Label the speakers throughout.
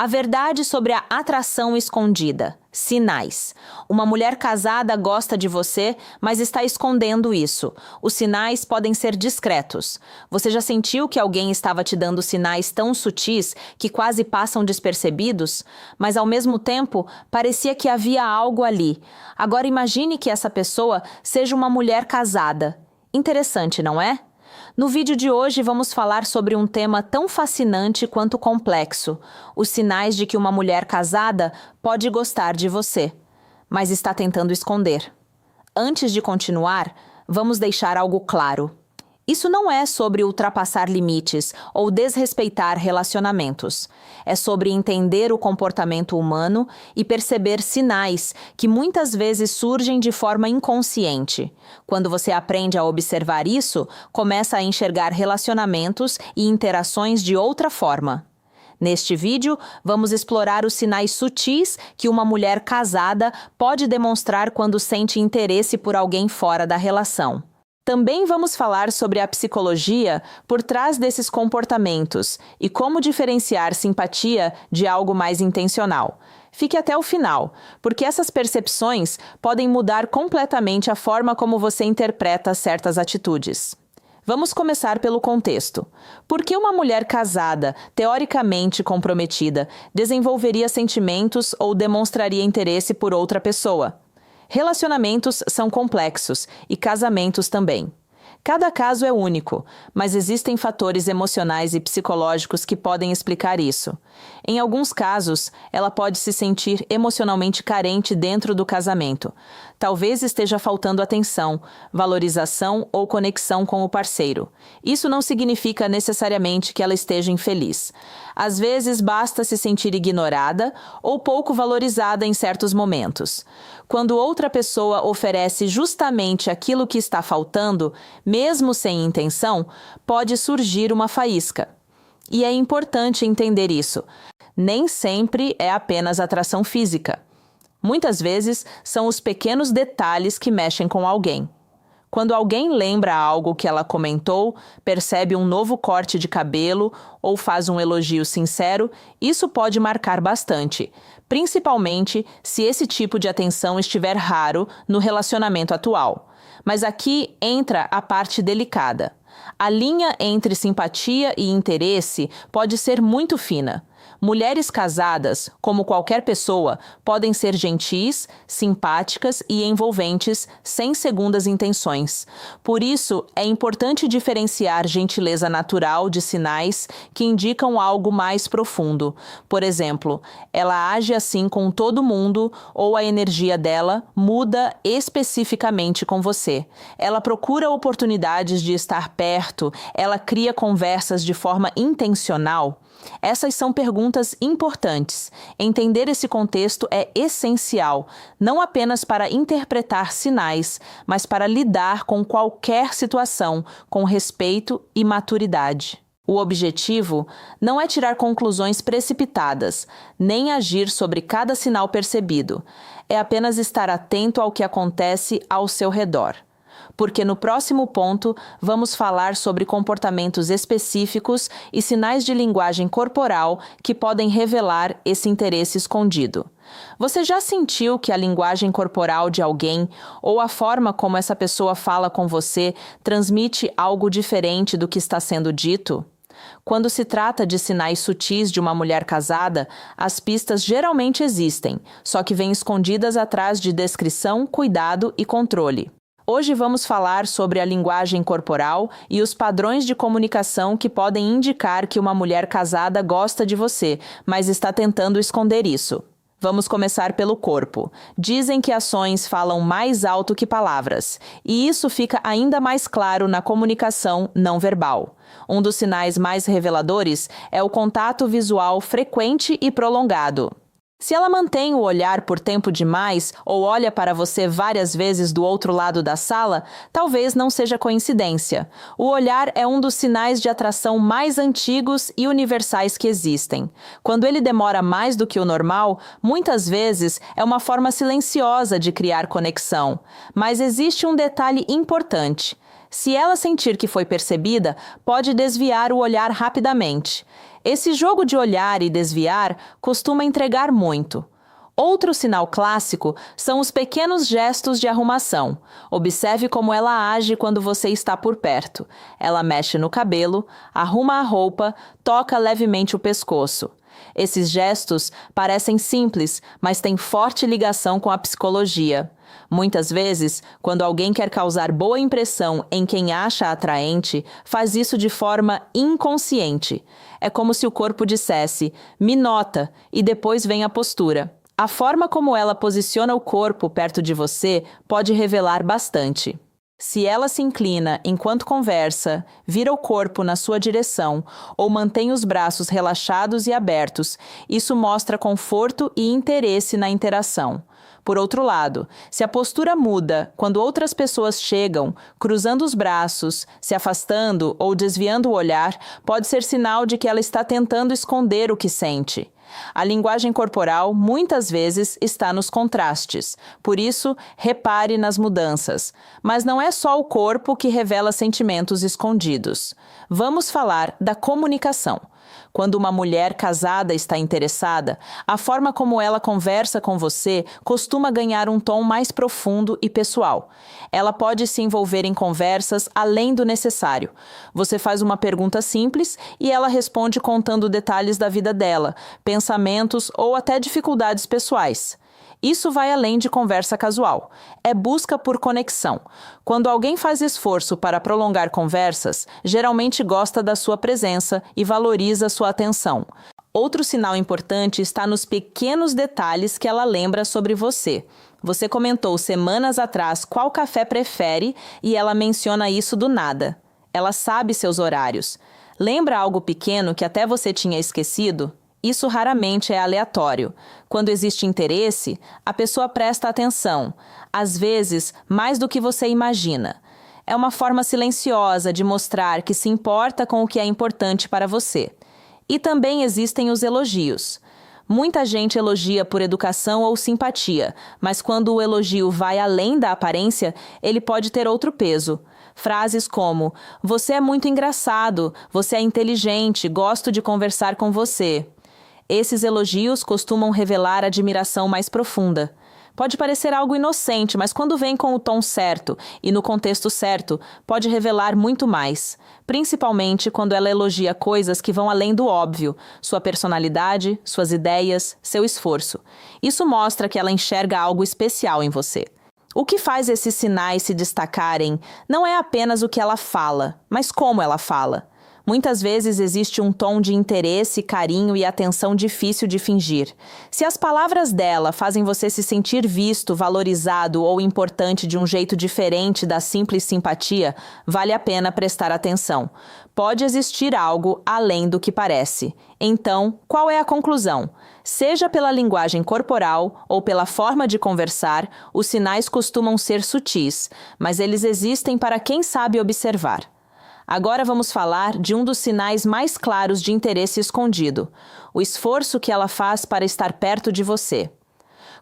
Speaker 1: A verdade sobre a atração escondida. Sinais. Uma mulher casada gosta de você, mas está escondendo isso. Os sinais podem ser discretos. Você já sentiu que alguém estava te dando sinais tão sutis que quase passam despercebidos? Mas ao mesmo tempo, parecia que havia algo ali. Agora imagine que essa pessoa seja uma mulher casada. Interessante, não é? No vídeo de hoje vamos falar sobre um tema tão fascinante quanto complexo, os sinais de que uma mulher casada pode gostar de você, mas está tentando esconder. Antes de continuar, vamos deixar algo claro. Isso não é sobre ultrapassar limites ou desrespeitar relacionamentos. É sobre entender o comportamento humano e perceber sinais que muitas vezes surgem de forma inconsciente. Quando você aprende a observar isso, começa a enxergar relacionamentos e interações de outra forma. Neste vídeo, vamos explorar os sinais sutis que uma mulher casada pode demonstrar quando sente interesse por alguém fora da relação. Também vamos falar sobre a psicologia por trás desses comportamentos e como diferenciar simpatia de algo mais intencional. Fique até o final, porque essas percepções podem mudar completamente a forma como você interpreta certas atitudes. Vamos começar pelo contexto. Por que uma mulher casada, teoricamente comprometida, desenvolveria sentimentos ou demonstraria interesse por outra pessoa? Relacionamentos são complexos e casamentos também. Cada caso é único, mas existem fatores emocionais e psicológicos que podem explicar isso. Em alguns casos, ela pode se sentir emocionalmente carente dentro do casamento. Talvez esteja faltando atenção, valorização ou conexão com o parceiro. Isso não significa necessariamente que ela esteja infeliz. Às vezes, basta se sentir ignorada ou pouco valorizada em certos momentos. Quando outra pessoa oferece justamente aquilo que está faltando, mesmo sem intenção, pode surgir uma faísca. E é importante entender isso. Nem sempre é apenas atração física. Muitas vezes são os pequenos detalhes que mexem com alguém. Quando alguém lembra algo que ela comentou, percebe um novo corte de cabelo ou faz um elogio sincero, isso pode marcar bastante, principalmente se esse tipo de atenção estiver raro no relacionamento atual. Mas aqui entra a parte delicada. A linha entre simpatia e interesse pode ser muito fina. Mulheres casadas, como qualquer pessoa, podem ser gentis, simpáticas e envolventes sem segundas intenções. Por isso, é importante diferenciar gentileza natural de sinais que indicam algo mais profundo. Por exemplo, ela age assim com todo mundo ou a energia dela muda especificamente com você. Ela procura oportunidades de estar perto, ela cria conversas de forma intencional. Essas são perguntas importantes. Entender esse contexto é essencial, não apenas para interpretar sinais, mas para lidar com qualquer situação com respeito e maturidade. O objetivo não é tirar conclusões precipitadas, nem agir sobre cada sinal percebido. É apenas estar atento ao que acontece ao seu redor. Porque no próximo ponto vamos falar sobre comportamentos específicos e sinais de linguagem corporal que podem revelar esse interesse escondido. Você já sentiu que a linguagem corporal de alguém ou a forma como essa pessoa fala com você transmite algo diferente do que está sendo dito? Quando se trata de sinais sutis de uma mulher casada, as pistas geralmente existem, só que vêm escondidas atrás de descrição, cuidado e controle. Hoje vamos falar sobre a linguagem corporal e os padrões de comunicação que podem indicar que uma mulher casada gosta de você, mas está tentando esconder isso. Vamos começar pelo corpo. Dizem que ações falam mais alto que palavras, e isso fica ainda mais claro na comunicação não verbal. Um dos sinais mais reveladores é o contato visual frequente e prolongado. Se ela mantém o olhar por tempo demais ou olha para você várias vezes do outro lado da sala, talvez não seja coincidência. O olhar é um dos sinais de atração mais antigos e universais que existem. Quando ele demora mais do que o normal, muitas vezes é uma forma silenciosa de criar conexão. Mas existe um detalhe importante. Se ela sentir que foi percebida, pode desviar o olhar rapidamente. Esse jogo de olhar e desviar costuma entregar muito. Outro sinal clássico são os pequenos gestos de arrumação. Observe como ela age quando você está por perto. Ela mexe no cabelo, arruma a roupa, toca levemente o pescoço. Esses gestos parecem simples, mas têm forte ligação com a psicologia. Muitas vezes, quando alguém quer causar boa impressão em quem acha atraente, faz isso de forma inconsciente. É como se o corpo dissesse, me nota, e depois vem a postura. A forma como ela posiciona o corpo perto de você pode revelar bastante. Se ela se inclina enquanto conversa, vira o corpo na sua direção ou mantém os braços relaxados e abertos, isso mostra conforto e interesse na interação. Por outro lado, se a postura muda quando outras pessoas chegam, cruzando os braços, se afastando ou desviando o olhar, pode ser sinal de que ela está tentando esconder o que sente. A linguagem corporal, muitas vezes, está nos contrastes. Por isso, repare nas mudanças. Mas não é só o corpo que revela sentimentos escondidos. Vamos falar da comunicação. Quando uma mulher casada está interessada, a forma como ela conversa com você costuma ganhar um tom mais profundo e pessoal. Ela pode se envolver em conversas além do necessário. Você faz uma pergunta simples e ela responde contando detalhes da vida dela, pensamentos ou até dificuldades pessoais. Isso vai além de conversa casual. É busca por conexão. Quando alguém faz esforço para prolongar conversas, geralmente gosta da sua presença e valoriza sua atenção. Outro sinal importante está nos pequenos detalhes que ela lembra sobre você. Você comentou semanas atrás qual café prefere e ela menciona isso do nada. Ela sabe seus horários. Lembra algo pequeno que até você tinha esquecido? Isso raramente é aleatório. Quando existe interesse, a pessoa presta atenção, às vezes mais do que você imagina. É uma forma silenciosa de mostrar que se importa com o que é importante para você. E também existem os elogios. Muita gente elogia por educação ou simpatia, mas quando o elogio vai além da aparência, ele pode ter outro peso. Frases como, você é muito engraçado, você é inteligente, gosto de conversar com você. Esses elogios costumam revelar admiração mais profunda. Pode parecer algo inocente, mas quando vem com o tom certo e no contexto certo, pode revelar muito mais. Principalmente quando ela elogia coisas que vão além do óbvio, sua personalidade, suas ideias, seu esforço. Isso mostra que ela enxerga algo especial em você. O que faz esses sinais se destacarem não é apenas o que ela fala, mas como ela fala. Muitas vezes existe um tom de interesse, carinho e atenção difícil de fingir. Se as palavras dela fazem você se sentir visto, valorizado ou importante de um jeito diferente da simples simpatia, vale a pena prestar atenção. Pode existir algo além do que parece. Então, qual é a conclusão? Seja pela linguagem corporal ou pela forma de conversar, os sinais costumam ser sutis, mas eles existem para quem sabe observar. Agora vamos falar de um dos sinais mais claros de interesse escondido, o esforço que ela faz para estar perto de você.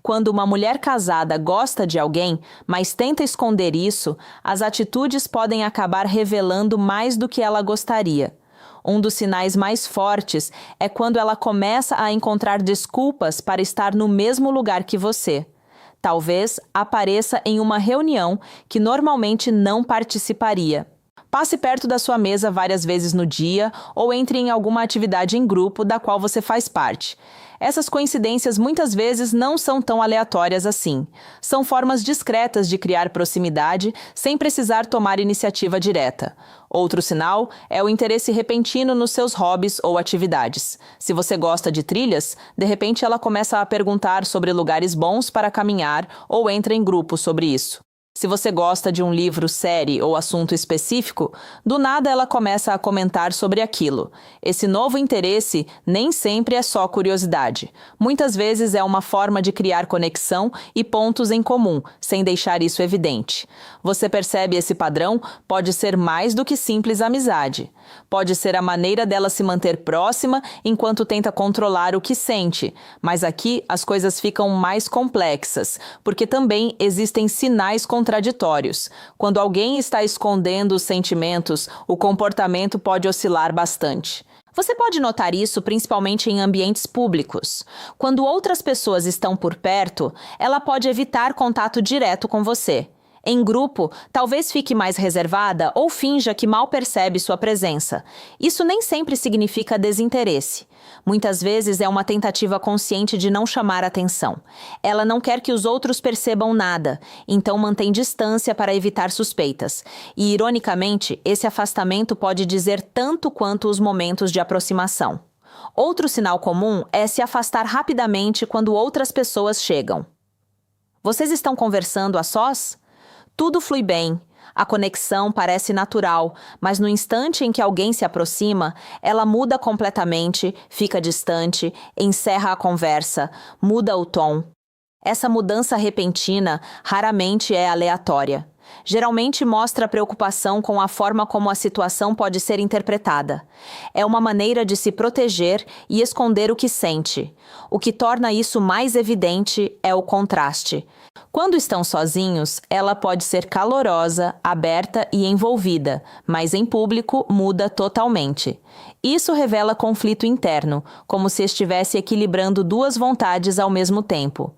Speaker 1: Quando uma mulher casada gosta de alguém, mas tenta esconder isso, as atitudes podem acabar revelando mais do que ela gostaria. Um dos sinais mais fortes é quando ela começa a encontrar desculpas para estar no mesmo lugar que você. Talvez apareça em uma reunião que normalmente não participaria. Passe perto da sua mesa várias vezes no dia ou entre em alguma atividade em grupo da qual você faz parte. Essas coincidências muitas vezes não são tão aleatórias assim. São formas discretas de criar proximidade sem precisar tomar iniciativa direta. Outro sinal é o interesse repentino nos seus hobbies ou atividades. Se você gosta de trilhas, de repente ela começa a perguntar sobre lugares bons para caminhar ou entra em grupo sobre isso. Se você gosta de um livro, série ou assunto específico, do nada ela começa a comentar sobre aquilo. Esse novo interesse nem sempre é só curiosidade. Muitas vezes é uma forma de criar conexão e pontos em comum, sem deixar isso evidente. Você percebe esse padrão? Pode ser mais do que simples amizade. Pode ser a maneira dela se manter próxima enquanto tenta controlar o que sente. Mas aqui as coisas ficam mais complexas, porque também existem sinais contraditórios. Quando alguém está escondendo os sentimentos, o comportamento pode oscilar bastante. Você pode notar isso principalmente em ambientes públicos. Quando outras pessoas estão por perto, ela pode evitar contato direto com você. Em grupo, talvez fique mais reservada ou finja que mal percebe sua presença. Isso nem sempre significa desinteresse. Muitas vezes é uma tentativa consciente de não chamar atenção. Ela não quer que os outros percebam nada, então mantém distância para evitar suspeitas. E, ironicamente, esse afastamento pode dizer tanto quanto os momentos de aproximação. Outro sinal comum é se afastar rapidamente quando outras pessoas chegam. Vocês estão conversando a sós? Tudo flui bem, a conexão parece natural, mas no instante em que alguém se aproxima, ela muda completamente, fica distante, encerra a conversa, muda o tom. Essa mudança repentina raramente é aleatória. Geralmente mostra preocupação com a forma como a situação pode ser interpretada. É uma maneira de se proteger e esconder o que sente. O que torna isso mais evidente é o contraste. Quando estão sozinhos, ela pode ser calorosa, aberta e envolvida, mas em público muda totalmente. Isso revela conflito interno, como se estivesse equilibrando duas vontades ao mesmo tempo.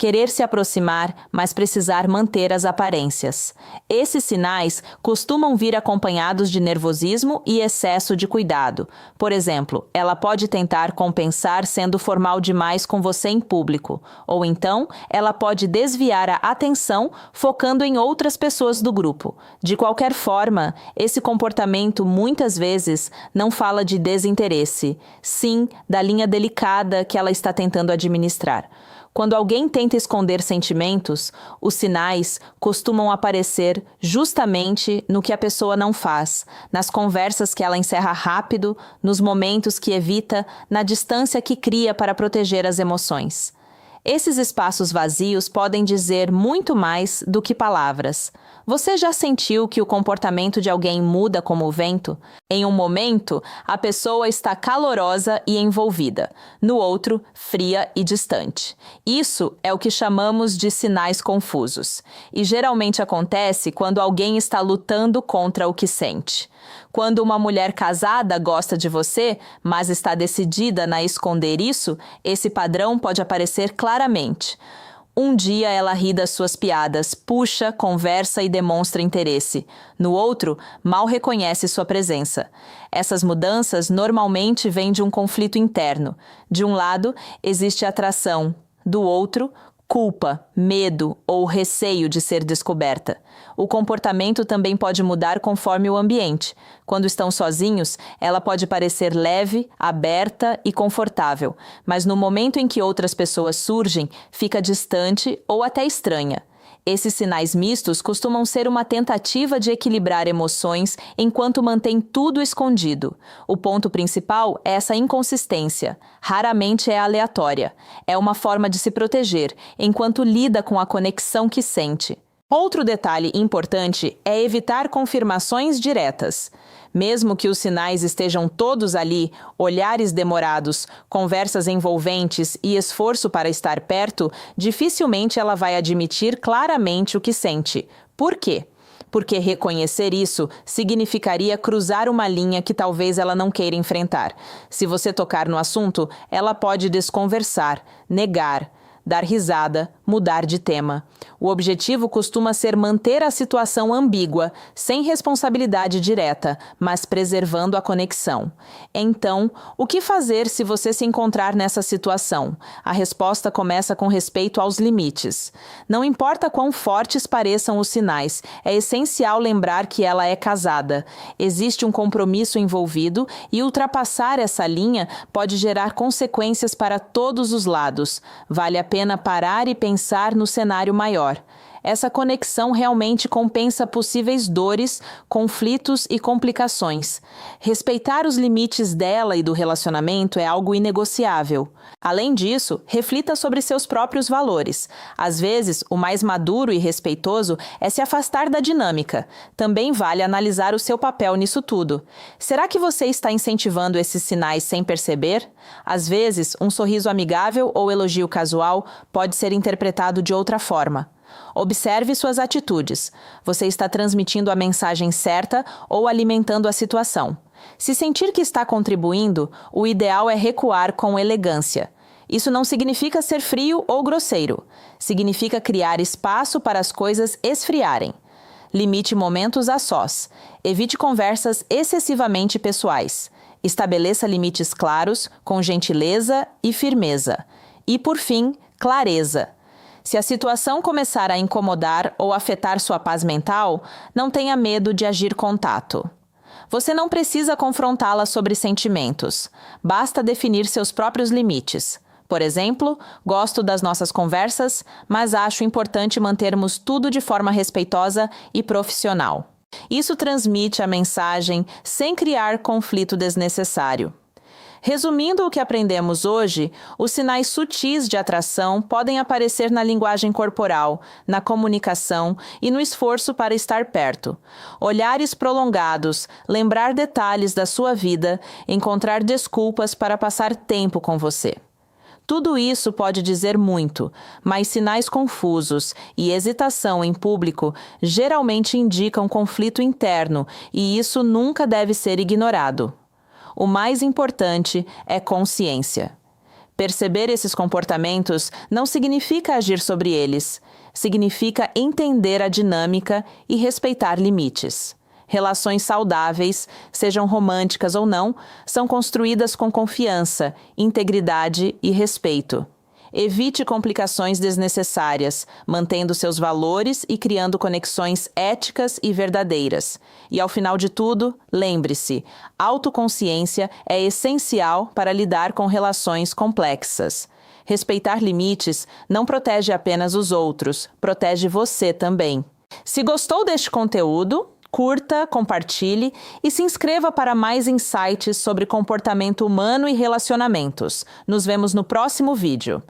Speaker 1: Querer se aproximar, mas precisar manter as aparências. Esses sinais costumam vir acompanhados de nervosismo e excesso de cuidado. Por exemplo, ela pode tentar compensar sendo formal demais com você em público, ou então ela pode desviar a atenção focando em outras pessoas do grupo. De qualquer forma, esse comportamento muitas vezes não fala de desinteresse, sim da linha delicada que ela está tentando administrar. Quando alguém tenta esconder sentimentos, os sinais costumam aparecer justamente no que a pessoa não faz, nas conversas que ela encerra rápido, nos momentos que evita, na distância que cria para proteger as emoções. Esses espaços vazios podem dizer muito mais do que palavras. Você já sentiu que o comportamento de alguém muda como o vento? Em um momento, a pessoa está calorosa e envolvida. No outro, fria e distante. Isso é o que chamamos de sinais confusos. E geralmente acontece quando alguém está lutando contra o que sente. Quando uma mulher casada gosta de você, mas está decidida a esconder isso, esse padrão pode aparecer claramente. Um dia ela ri das suas piadas, puxa, conversa e demonstra interesse. No outro, mal reconhece sua presença. Essas mudanças normalmente vêm de um conflito interno. De um lado, existe atração. Do outro, culpa, medo ou receio de ser descoberta. O comportamento também pode mudar conforme o ambiente. Quando estão sozinhos, ela pode parecer leve, aberta e confortável, mas no momento em que outras pessoas surgem, fica distante ou até estranha. Esses sinais mistos costumam ser uma tentativa de equilibrar emoções enquanto mantém tudo escondido. O ponto principal é essa inconsistência. Raramente é aleatória. É uma forma de se proteger, enquanto lida com a conexão que sente. Outro detalhe importante é evitar confirmações diretas. Mesmo que os sinais estejam todos ali, olhares demorados, conversas envolventes e esforço para estar perto, dificilmente ela vai admitir claramente o que sente. Por quê? Porque reconhecer isso significaria cruzar uma linha que talvez ela não queira enfrentar. Se você tocar no assunto, ela pode desconversar, negar, dar risada, mudar de tema. O objetivo costuma ser manter a situação ambígua, sem responsabilidade direta, mas preservando a conexão. Então, o que fazer se você se encontrar nessa situação? A resposta começa com respeito aos limites. Não importa quão fortes pareçam os sinais, é essencial lembrar que ela é casada. Existe um compromisso envolvido e ultrapassar essa linha pode gerar consequências para todos os lados. Vale a pena parar e pensar no cenário maior. Essa conexão realmente compensa possíveis dores, conflitos e complicações. Respeitar os limites dela e do relacionamento é algo inegociável. Além disso, reflita sobre seus próprios valores. Às vezes, o mais maduro e respeitoso é se afastar da dinâmica. Também vale analisar o seu papel nisso tudo. Será que você está incentivando esses sinais sem perceber? Às vezes, um sorriso amigável ou elogio casual pode ser interpretado de outra forma. Observe suas atitudes. Você está transmitindo a mensagem certa ou alimentando a situação? Se sentir que está contribuindo, o ideal é recuar com elegância. Isso não significa ser frio ou grosseiro. Significa criar espaço para as coisas esfriarem. Limite momentos a sós. Evite conversas excessivamente pessoais. Estabeleça limites claros, com gentileza e firmeza. E, por fim, clareza. Se a situação começar a incomodar ou afetar sua paz mental, não tenha medo de agir com tato. Você não precisa confrontá-la sobre sentimentos. Basta definir seus próprios limites. Por exemplo, gosto das nossas conversas, mas acho importante mantermos tudo de forma respeitosa e profissional. Isso transmite a mensagem sem criar conflito desnecessário. Resumindo o que aprendemos hoje, os sinais sutis de atração podem aparecer na linguagem corporal, na comunicação e no esforço para estar perto. Olhares prolongados, lembrar detalhes da sua vida, encontrar desculpas para passar tempo com você. Tudo isso pode dizer muito, mas sinais confusos e hesitação em público geralmente indicam conflito interno e isso nunca deve ser ignorado. O mais importante é consciência. Perceber esses comportamentos não significa agir sobre eles, significa entender a dinâmica e respeitar limites. Relações saudáveis, sejam românticas ou não, são construídas com confiança, integridade e respeito. Evite complicações desnecessárias, mantendo seus valores e criando conexões éticas e verdadeiras. E ao final de tudo, lembre-se, autoconsciência é essencial para lidar com relações complexas. Respeitar limites não protege apenas os outros, protege você também. Se gostou deste conteúdo, curta, compartilhe e se inscreva para mais insights sobre comportamento humano e relacionamentos. Nos vemos no próximo vídeo.